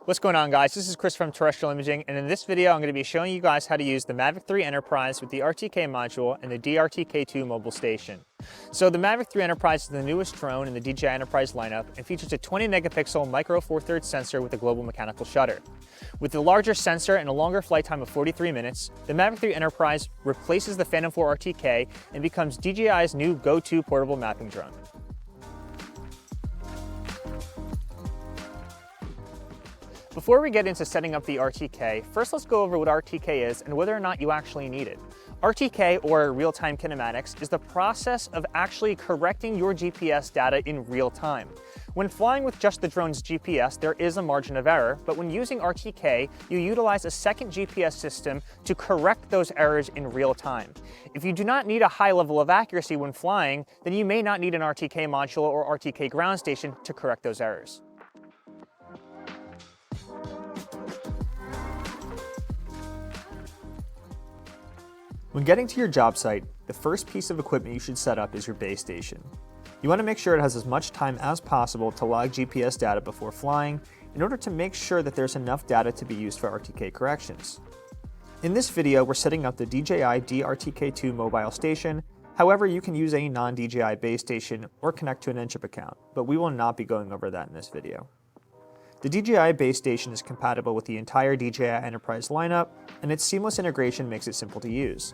What's going on, guys? This is Chris from Terrestrial Imaging, and in this video I'm going to be showing you guys how to use the Mavic 3 Enterprise with the RTK module and the DRTK2 mobile station. So the Mavic 3 Enterprise is the newest drone in the DJI Enterprise lineup and features a 20 megapixel micro four thirds sensor with a global mechanical shutter. With the larger sensor and a longer flight time of 43 minutes, the Mavic 3 Enterprise replaces the Phantom 4 RTK and becomes DJI's new go-to portable mapping drone. Before we get into setting up the RTK, first let's go over what RTK is and whether or not you actually need it. RTK, or real-time kinematics, is the process of actually correcting your GPS data in real time. When flying with just the drone's GPS, there is a margin of error, but when using RTK, you utilize a second GPS system to correct those errors in real time. If you do not need a high level of accuracy when flying, then you may not need an RTK module or RTK ground station to correct those errors. When getting to your job site, the first piece of equipment you should set up is your base station. You want to make sure it has as much time as possible to log GPS data before flying in order to make sure that there's enough data to be used for RTK corrections. In this video, we're setting up the DJI DRTK2 mobile station. However, you can use a non-DJI base station or connect to an Inchip account, but we will not be going over that in this video. The DJI base station is compatible with the entire DJI Enterprise lineup, and its seamless integration makes it simple to use.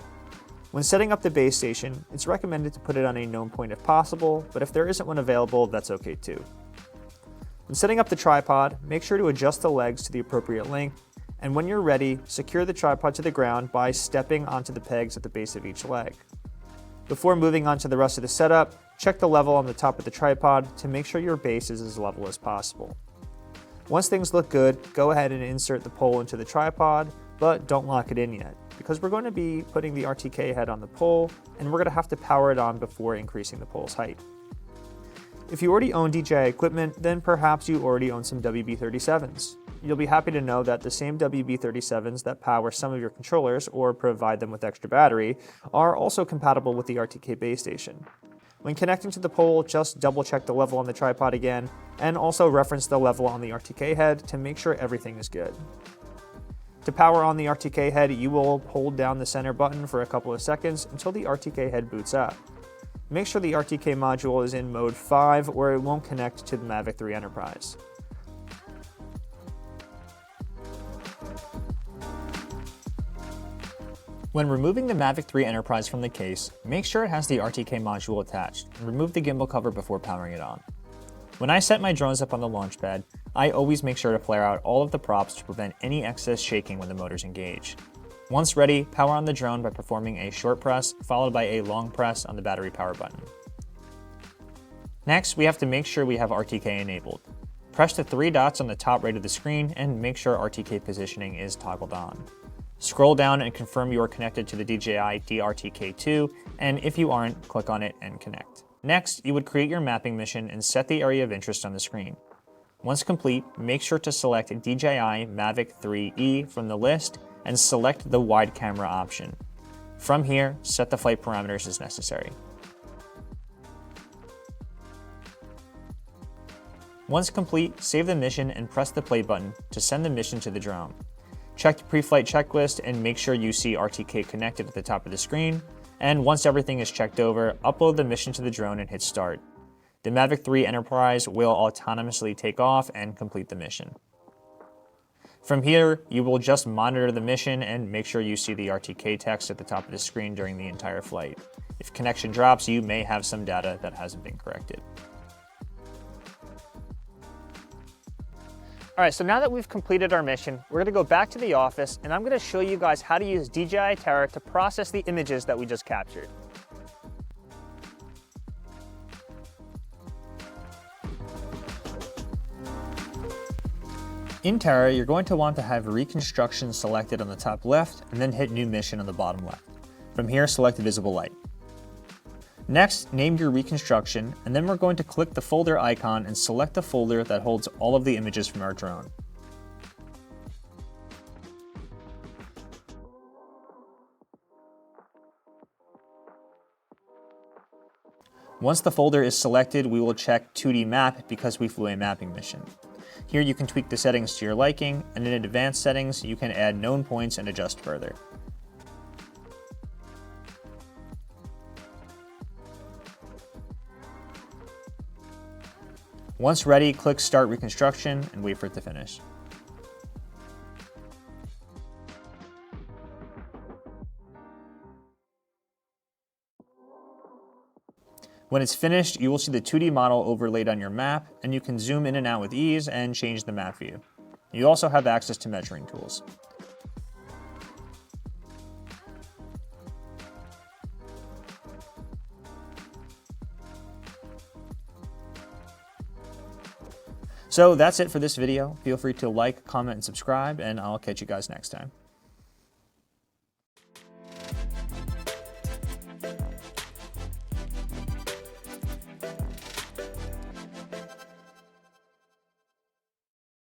When setting up the base station, it's recommended to put it on a known point if possible, but if there isn't one available, that's okay too. When setting up the tripod, make sure to adjust the legs to the appropriate length, and when you're ready, secure the tripod to the ground by stepping onto the pegs at the base of each leg. Before moving on to the rest of the setup, check the level on the top of the tripod to make sure your base is as level as possible. Once things look good, go ahead and insert the pole into the tripod, but don't lock it in yet, because we're going to be putting the RTK head on the pole, and we're going to have to power it on before increasing the pole's height. If you already own DJI equipment, then perhaps you already own some WB-37s. You'll be happy to know that the same WB-37s that power some of your controllers or provide them with extra battery are also compatible with the RTK base station. When connecting to the pole, just double check the level on the tripod again, and also reference the level on the RTK head to make sure everything is good. To power on the RTK head, you will hold down the center button for a couple of seconds until the RTK head boots up. Make sure the RTK module is in mode 5 or it won't connect to the Mavic 3 Enterprise. When removing the Mavic 3 Enterprise from the case, make sure it has the RTK module attached and remove the gimbal cover before powering it on. When I set my drones up on the launch pad, I always make sure to flare out all of the props to prevent any excess shaking when the motor's engaged. Once ready, power on the drone by performing a short press followed by a long press on the battery power button. Next, we have to make sure we have RTK enabled. Press the 3 dots on the top right of the screen and make sure RTK positioning is toggled on. Scroll down and confirm you are connected to the DJI DRTK2, and if you aren't, click on it and connect. Next, you would create your mapping mission and set the area of interest on the screen. Once complete, make sure to select DJI Mavic 3E from the list and select the wide camera option. From here, set the flight parameters as necessary. Once complete, save the mission and press the play button to send the mission to the drone. Check the pre-flight checklist and make sure you see RTK connected at the top of the screen. And once everything is checked over, upload the mission to the drone and hit start. The Mavic 3 Enterprise will autonomously take off and complete the mission. From here, you will just monitor the mission and make sure you see the RTK text at the top of the screen during the entire flight. If connection drops, you may have some data that hasn't been corrected. Alright, so now that we've completed our mission, we're going to go back to the office and I'm going to show you guys how to use DJI Terra to process the images that we just captured. In Terra, you're going to want to have Reconstruction selected on the top left and then hit New Mission on the bottom left. From here, select Visible Light. Next, name your reconstruction, and then we're going to click the folder icon and select the folder that holds all of the images from our drone. Once the folder is selected, we will check 2D Map because we flew a mapping mission. Here you can tweak the settings to your liking, and in advanced settings, you can add known points and adjust further. Once ready, click Start Reconstruction and wait for it to finish. When it's finished, you will see the 2D model overlaid on your map, and you can zoom in and out with ease and change the map view. You also have access to measuring tools. So that's it for this video. Feel free to like, comment, and subscribe, and I'll catch you guys next time.